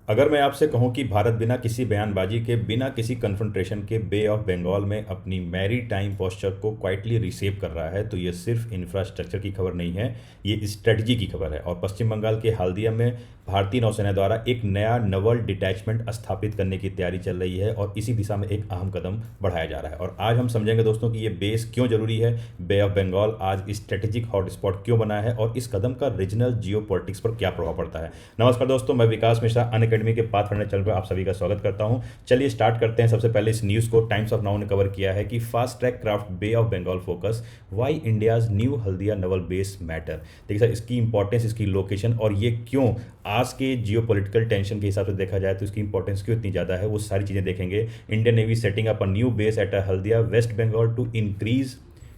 अगर मैं आपसे कहूं कि भारत बिना किसी बयानबाजी के, बिना किसी कन्फ्रंटेशन के बे ऑफ बंगाल में अपनी मैरी टाइम पोस्चर को क्वाइटली रिसेव कर रहा है, तो ये सिर्फ इंफ्रास्ट्रक्चर की खबर नहीं है, ये स्ट्रेटजी की खबर है। और पश्चिम बंगाल के हल्दिया में भारतीय नौसेना द्वारा एक नया नवल डिटैचमेंट स्थापित करने की तैयारी चल रही है और इसी दिशा में एक अहम कदम बढ़ाया जा रहा है। और आज हम समझेंगे दोस्तों कि ये बेस क्यों जरूरी है, बे ऑफ बंगाल आज स्ट्रेटेजिक हॉटस्पॉट क्यों बना है और इस कदम का रीजनल जियो पर क्या प्रभाव पड़ता है। नमस्कार दोस्तों, मैं विकास मिश्रा अन अकेडमी के पाथ फाइंडर चैनल पर आप सभी का स्वागत करता हूं। चलिए स्टार्ट करते हैं। सबसे पहले इस न्यूज़ को टाइम्स ऑफ नाउ ने कवर किया है कि fast track craft Bay of Bengal focus, why India's new Haldia naval base matter. देखिए सर, इसकी इंपॉर्टेंस, इसकी लोकेशन और ये क्यों आज के जियो पॉलिटिकल टेंशन के हिसाब से देखा जाए तो इसकी इंपॉर्टेंस क्यों इतनी ज़्यादा है, वो सारी चीज़ें देखेंगे। Indian navy setting up a new base at Haldia West Bengal to increase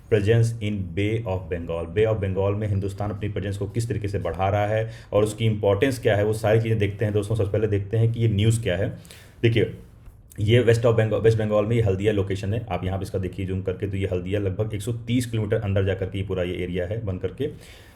presence in Bay of Bengal. Bay of Bengal में हिंदुस्तान अपनी प्रेजेंस को किस तरीके से बढ़ा रहा है और उसकी इंपॉर्टेंस क्या है, वो सारी चीज़ें देखते हैं दोस्तों। सबसे पहले देखते हैं कि ये न्यूज़ क्या है। देखिए, ये वेस्ट बंगाल में ये हल्दिया लोकेशन है। आप यहाँ पे इसका देखिए जूम करके, तो ये हल्दिया लगभग 130 किलोमीटर अंदर जा करके ये पूरा ये एरिया है बन करके।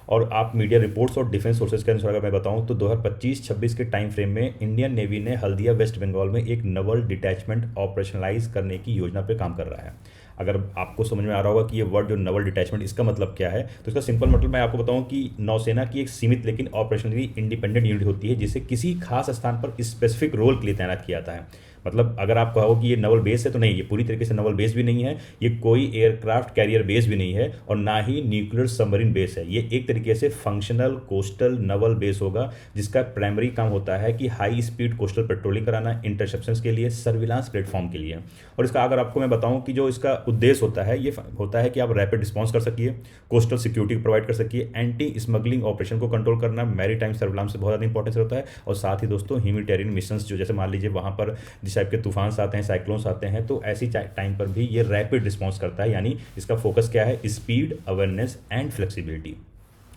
और आप मीडिया रिपोर्ट्स और डिफेंस सोर्सेज के अनुसार अगर मैं बताऊं तो 2025-26 के टाइम फ्रेम में इंडियन नेवी ने हल्दिया वेस्ट बंगाल में एक नवल डिटैचमेंट ऑपरेशनलाइज करने की योजना पर काम कर रहा है। अगर आपको समझ में आ रहा होगा कि ये वर्ड जो नवल डिटैचमेंट, इसका मतलब क्या है, तो इसका सिंपल मतलब मैं आपको बताऊं कि नौसेना की एक सीमित लेकिन ऑपरेशनली इंडिपेंडेंट यूनिट होती है जिसे किसी खास स्थान पर स्पेसिफिक रोल के लिए तैनात किया जाता है। मतलब अगर आप कहो कि ये नवल बेस है, तो नहीं, ये पूरी तरीके से नवल बेस भी नहीं है, ये कोई एयरक्राफ्ट कैरियर बेस भी नहीं है और ना ही न्यूक्लियर सबमरीन बेस है। ये एक तरीके से फंक्शनल कोस्टल नवल बेस होगा जिसका प्राइमरी काम होता है कि हाई स्पीड कोस्टल पेट्रोलिंग कराना, इंटरसेप्शंस के लिए, सर्विलांस प्लेटफॉर्म के लिए। और इसका अगर आपको मैं बताऊं कि जो इसका उद्देश्य होता है, ये होता है कि आप रैपिड रिस्पॉन्स कर सकिए, कोस्टल सिक्योरिटी प्रोवाइड कर सकिए, एंटी स्मगलिंग ऑपरेशन को कंट्रोल करना, मैरी टाइम सर्विलांस से बहुत ज़्यादा इंपॉर्टेंस होता है। और साथ ही दोस्तों ह्यूमैनिटेरियन मिशंस, जो जैसे मान लीजिए वहाँ पर जिस टाइप के तूफान आते हैं, साइक्लोन्स आते हैं, तो ऐसी टाइम पर भी ये रैपिड रिस्पॉन्स करता है। यानी इसका फोकस क्या है, स्पीड, अवेयरनेस एंड फ्लेक्सिबिलिटी।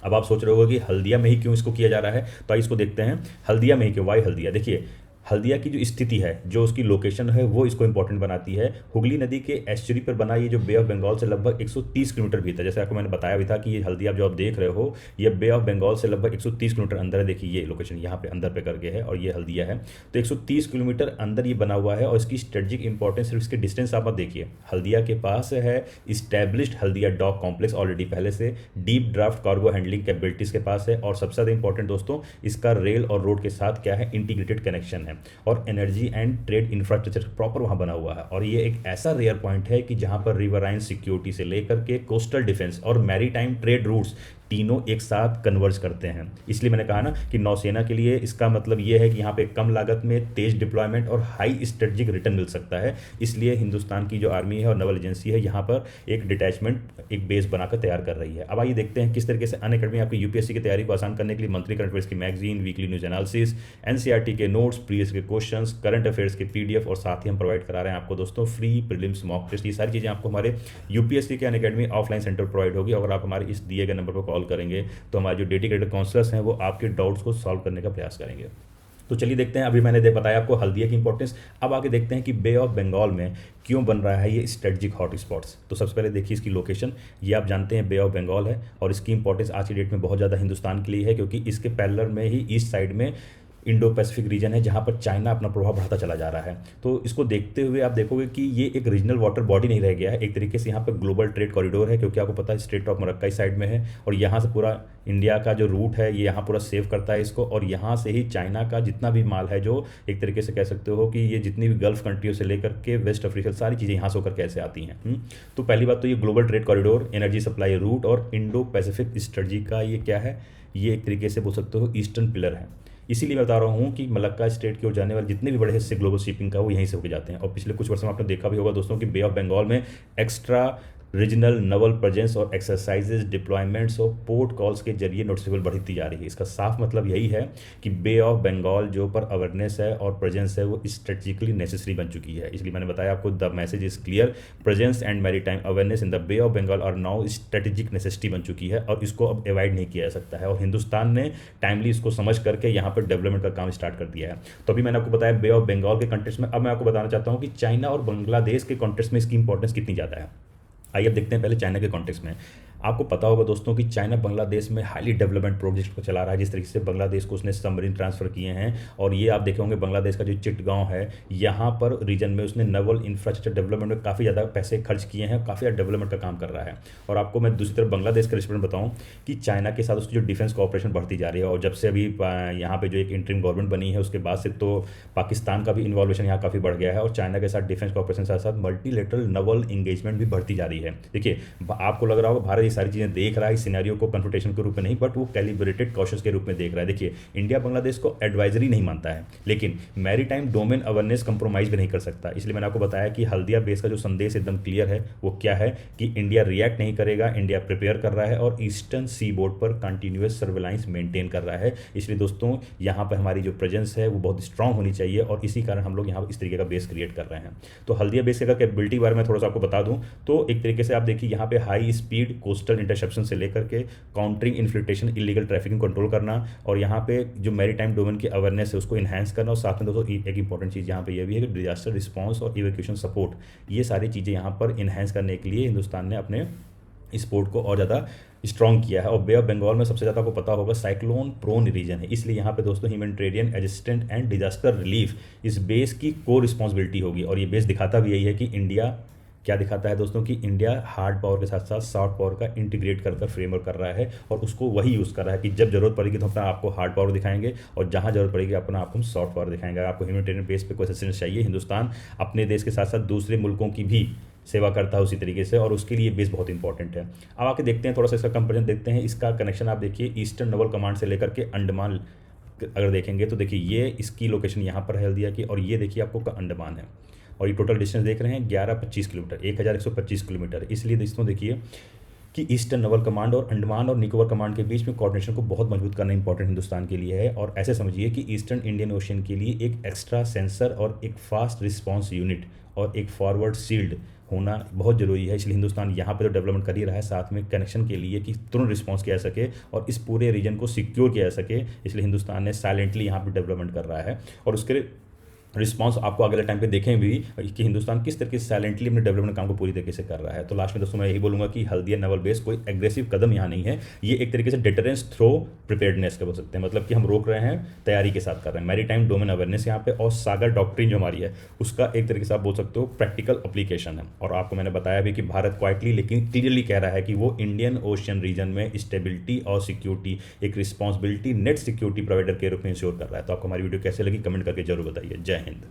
अब आप सोच रहे हो कि हल्दिया में ही क्यों इसको किया जा रहा है, तो आइए इसको देखते हैं। हल्दिया में ही क्यों, वाई हल्दिया। देखिए, हल्दिया की जो स्थिति है, जो उसकी लोकेशन है, वो इसको इंपॉर्टेंट बनाती है। हुगली नदी के एस्चुरी पर बना ये जो बे ऑफ बंगाल से लगभग 130 किलोमीटर भीतर, जैसे आपको मैंने बताया भी था कि ये हल्दिया जो आप देख रहे हो, ये बे ऑफ बंगाल से लगभग 130 किलोमीटर अंदर है। देखिए ये लोकेशन यहाँ पे अंदर पे करके है और ये हल्दिया है, तो 130 किलोमीटर अंदर ये बना हुआ है। और इसकी स्ट्रेटेजिक इंपॉर्टेंस सिर्फ इसके डिस्टेंस आप देखिए, हल्दिया के पास है established Haldia dock complex already पहले से, deep draft cargo handling capabilities के पास है, और सबसे ज़्यादा इंपॉर्टेंट दोस्तों, इसका रेल और रोड के साथ क्या है, इंटीग्रेटेड कनेक्शन है, और energy and trade infrastructure proper वहां बना हुआ है। और ये एक ऐसा रेयर पॉइंट है कि जहां पर रिवराइन सिक्योरिटी से लेकर के कोस्टल डिफेंस और मैरीटाइम ट्रेड रूट्स तीनों एक साथ कन्वर्ज करते हैं। इसलिए मैंने कहा ना कि नौसेना के लिए इसका मतलब ये है कि यहाँ पे कम लागत में तेज डिप्लॉयमेंट और हाई स्ट्रेटेजिक रिटर्न मिल सकता है। इसलिए हिंदुस्तान की जो आर्मी है और नवल एजेंसी है, यहाँ पर एक डिटैचमेंट, एक बेस बनाकर तैयार कर रही है। अब आइए देखते हैं किस तरीके से अन अकेडमी आपकी यूपीएससी की तैयारी को आसान करने के लिए मंथली करंट अफेयर्स की magazine, weekly news analysis, NCERT के नोट्स, प्रीवियस के क्वेश्चंस, करंट अफेयर्स के पीडीएफ, और साथ ही हम प्रोवाइड करा रहे हैं आपको दोस्तों फ्री प्रीलिम्स मॉक टेस्ट। ये सारी चीज़ें आपको हमारे यूपीएससी के अन अकेडमी ऑफलाइन सेंटर प्रोवाइड होगी। अगर आप हमारे इस दिए गए नंबर पर कॉल करेंगे तो हमारे जो डेडिकेटेड काउंसलर्स हैं वो आपके डाउट्स को सॉल्व करने का प्रयास करेंगे। तो चलिए देखते हैं। अभी मैंने बताया आपको हल्दिया की इंपॉर्टेंस, अब आगे देखते हैं कि बे ऑफ बंगाल में क्यों बन रहा है ये स्ट्रेटजिक हॉट स्पॉट्स। तो सबसे पहले देखिए इसकी लोकेशन, ये आप जानते हैं बे ऑफ बंगाल है, और इसकी इंपॉर्टेंस आज की डेट में बहुत ज़्यादा हिंदुस्तान के लिए है, क्योंकि इसके पैरेलल में ही ईस्ट साइड में इंडो पैसिफिक रीजन है जहाँ पर चाइना अपना प्रभाव बढ़ाता चला जा रहा है। तो इसको देखते हुए आप देखोगे कि ये एक रीजनल वाटर बॉडी नहीं रह गया है, एक तरीके से यहाँ पर ग्लोबल ट्रेड कॉरिडोर है, क्योंकि आपको पता है स्ट्रेट ऑफ मरक्का इस साइड में है, और यहाँ से पूरा इंडिया का जो रूट है ये यहाँ पूरा सेव करता है इसको, और यहाँ से ही चाइना का जितना भी माल है, जो एक तरीके से कह सकते हो कि ये जितनी भी गल्फ कंट्रियों से लेकर के वेस्ट अफ्रीका, सारी चीज़ें यहाँ से होकर कैसे आती हैं। तो पहली बात तो ये global trade corridor, energy supply root और इंडो पैसिफिक स्ट्रेटजी का ये क्या है, ये एक तरीके से बोल सकते हो ईस्टर्न पिलर है। इसीलिए मैं बता रहा हूँ कि मलक्का स्टेट की ओर जाने वाले जितने भी बड़े हिस्से ग्लोबल शिपिंग का वो यहीं से होकर जाते हैं। और पिछले कुछ वर्षों में आपने देखा भी होगा दोस्तों कि बे ऑफ बंगाल में एक्स्ट्रा रीजनल नवल प्रेजेंस और एक्सरसाइजेज, डिप्लॉयमेंट्स और पोर्ट कॉल्स के जरिए नोटिसेबल बढ़ती जा रही है। इसका साफ मतलब यही है कि बे ऑफ बंगाल जो पर अवेयरनेस है और प्रेजेंस है वो स्ट्रेटेजिकली नेसेसरी बन चुकी है। इसलिए मैंने बताया आपको, the message is clear, presence and maritime awareness in the Bay of Bengal are now strategic necessity बन चुकी है, और इसको अब अवॉइड नहीं किया जा सकता है। और हिंदुस्तान ने टाइमली इसको समझ करके यहाँ पर डेवलपमेंट का काम स्टार्ट कर दिया है। तो अभी मैंने आपको बताया बे ऑफ बंगाल के कॉन्टेक्स्ट में, अब मैं आपको बताना चाहता हूँ कि चाइना और बांग्लादेश के कॉन्टेक्स्ट में इसकी इंपॉर्टेंस कितनी ज़्यादा है। आइए अब देखते हैं पहले चाइना के कॉन्टेक्स्ट में। आपको पता होगा दोस्तों कि चाइना बांग्लादेश में हाईली डेवलपमेंट प्रोजेक्ट को चला रहा है, जिस तरीके से बांग्लादेश को उसने सबमरीन ट्रांसफ़र किए हैं। और ये आप देखे होंगे बांग्लादेश का जो चिटगांव है, यहाँ पर रीजन में उसने नवल इंफ्रास्ट्रक्चर डेवलपमेंट में काफ़ी ज़्यादा पैसे खर्च किए हैं, काफ़ी ज़्यादा डेवलपमेंट का काम कर रहा है। और आपको मैं दूसरी तरफ बांग्लादेश का रिस्पेक्ट बताऊँ कि चाइना के साथ उसकी जो डिफेंस कॉपरेशन बढ़ती जा रही है, और जब से अभी यहाँ पे जो एक इंटरिम गवर्नमेंट बनी है उसके बाद से तो पाकिस्तान का भी इन्वॉल्वेशन यहाँ काफ़ी बढ़ गया है, और चाइना के साथ डिफेंस कॉपरेशन साथ साथ मल्टीलेटरल नवल इंगेजमेंट भी बढ़ती जा रही है। देखिए, आपको लग रहा होगा भारत ये सारी चीज़ें देख रहा है, इस सिनेरियो को कन्फ्रंटेशन के रूप में नहीं, बट वो कैलिब्रेटेड कॉशस के रूप में देख रहा है। देखिए, इंडिया बांग्लादेश को एडवाइजरी नहीं मानता है, लेकिन मैरीटाइम डोमेन अवेयरनेस कंप्रोमाइज़ भी नहीं कर सकता। इसलिए मैंने आपको बताया कि हल्दिया बेस का जो संदेश एकदम क्लियर है वो क्या है कि इंडिया रिएक्ट नहीं करेगा, इंडिया प्रिपेयर कर रहा है और ईस्टर्न सी बोर्ड पर कंटिन्यूस सर्विलांस मेंटेन कर रहा है। इसलिए दोस्तों, यहाँ पर हमारी जो प्रेजेंस है वो बहुत स्ट्रांग होनी चाहिए, और इसी कारण हम लोग यहाँ इस तरीके का बेस क्रिएट कर रहे हैं। तो हल्दिया बेस की अगर कैपेबिलिटी के बारे में थोड़ा सा आपको बता दूं, तो एक तरीके से आप देखिए यहाँ पे हाई स्पीड कोस्टल इंटरसेप्शन से लेकर के countering infiltration, illegal trafficking control करना, और यहाँ पे जो मैरीटाइम डोमेन की अवेयरनेस है उसको इन्हांस करना, और साथ में दोस्तों एक इंपॉर्टेंट चीज़ यहाँ पे ये भी है कि डिजास्टर रिस्पॉन्स और इवैक्यूएशन सपोर्ट, ये सारी चीज़ें यहाँ पर इन्हांस करने के लिए हिंदुस्तान ने अपने स्पोर्ट को और ज़्यादा स्ट्रॉन्ग किया है। और बे ऑफ बंगाल में सबसे ज़्यादा आपको पता होगा साइक्लोन प्रोन रीजन है, इसलिए यहाँ पे दोस्तों humanitarian assistant and disaster relief इस बेस की को रिस्पॉन्सिबिलिटी होगी। और ये बेस दिखाता भी यही है कि इंडिया क्या दिखाता है दोस्तों, कि इंडिया हार्ड पावर के साथ साथ सॉफ्ट पावर का इंटीग्रेट कर फ्रेमवर्क कर रहा है, और उसको वही यूज़ कर रहा है कि जब जरूरत पड़ेगी तो अपना आपको हार्ड पावर दिखाएंगे, और जहाँ जरूरत पड़ेगी अपना आपको हम सॉफ्ट पावर दिखाएंगे। आपको ह्यूमैनिटेरियन बेस पे कोई असिस्टेंस चाहिए, हिंदुस्तान अपने देश के साथ साथ दूसरे मुल्कों की भी सेवा करता है उसी तरीके से, और उसके लिए बेस बहुत इंपॉर्टेंट है। अब आके देखते हैं, थोड़ा सा इसका कंपेरिजन देखते हैं। इसका कनेक्शन आप देखिए ईस्टर्न नवल कमांड से लेकर के अंडमान अगर देखेंगे तो देखिए ये इसकी लोकेशन यहाँ पर है हल्दिया की, और ये देखिए आपको अंडमान है, और ये टोटल डिस्टेंस देख रहे हैं 1125 किलोमीटर, 1125 किलोमीटर। इसलिए दोस्तों देखिए कि ईस्टर्न नवल कमांड और अंडमान और निकोबार कमांड के बीच में कोऑर्डिनेशन को बहुत मजबूत करना इंपॉर्टेंट हिंदुस्तान के लिए है। और ऐसे समझिए कि ईस्टर्न इंडियन ओशन के लिए एक एक्स्ट्रा सेंसर और एक फास्ट रिस्पॉन्स यूनिट और एक फॉरवर्ड शील्ड होना बहुत ज़रूरी है। इसलिए हिंदुस्तान यहाँ पर तो डेवलपमेंट कर ही रहा है, साथ में कनेक्शन के लिए कि तुरंत रिस्पॉन्स किया जा सके और इस पूरे रीजन को सिक्योर किया जा सके, इसलिए हिंदुस्तान ने साइलेंटली यहाँ पर डेवलपमेंट कर रहा है। और उसके रिस्पांस आपको अगले टाइम पे देखें भी कि हिंदुस्तान किस तरीके से साइलेंटली अपने डेवलपमेंट काम को पूरी तरीके से कर रहा है। तो लास्ट में दोस्तों मैं यही बोलूँगा कि हल्दिया नवल बेस कोई एग्रेसिव कदम यहाँ नहीं है, ये एक तरीके से डिटरेंस थ्रो प्रिपेयर्डनेस का बोल सकते हैं, मतलब कि हम रोक रहे हैं, तैयारी के साथ कर रहे हैं। मैरीटाइम डोमेन अवेयरनेस यहाँ पे और सागर डॉक्ट्रिन जो हमारी है उसका एक तरीके से आप बोल सकते हो प्रैक्टिकल अप्लीकेशन है। और आपको मैंने बताया भी कि भारत क्वाइटली लेकिन क्लियरली कह रहा है कि वो इंडियन ओशियन रीजन में स्टेबिलिटी और सिक्योरिटी एक रिस्पॉन्सिबिलिटी नेट सिक्योरिटी प्रोवाइडर के रूप में इंश्योर कर रहा है। तो आपको हमारी वीडियो कैसे लगी कमेंट करके जरूर बताइए। जय हिंद।